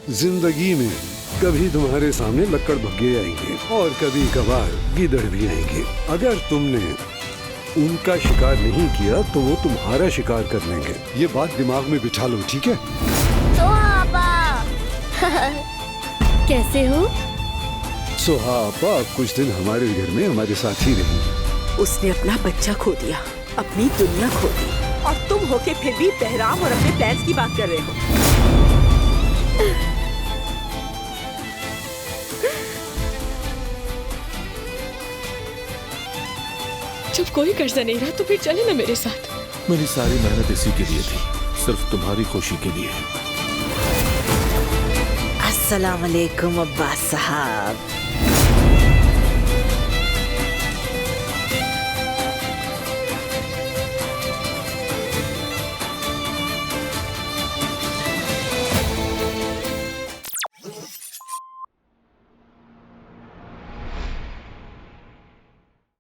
जिंदगी में कभी तुम्हारे सामने लक्कड़ भग्गे आएंगे और कभी कभार गीदड़ भी आएंगे। अगर तुमने उनका शिकार नहीं किया तो वो तुम्हारा शिकार कर लेंगे। ये बात दिमाग में बिठा लो, ठीक है? कैसे हो? सोहापा कुछ दिन हमारे घर में हमारे साथ ही रही। उसने अपना बच्चा खो दिया, अपनी दुनिया खो दी, और तुम होके फिर भी बहराम और अपने प्लान्स की बात कर रहे हो। जब कोई कर्जा नहीं रहा तो फिर चले ना मेरे साथ। मेरी सारी मेहनत इसी के लिए थी, सिर्फ तुम्हारी खुशी के लिए। अस्सलाम वालेकुम अब्बास साहब।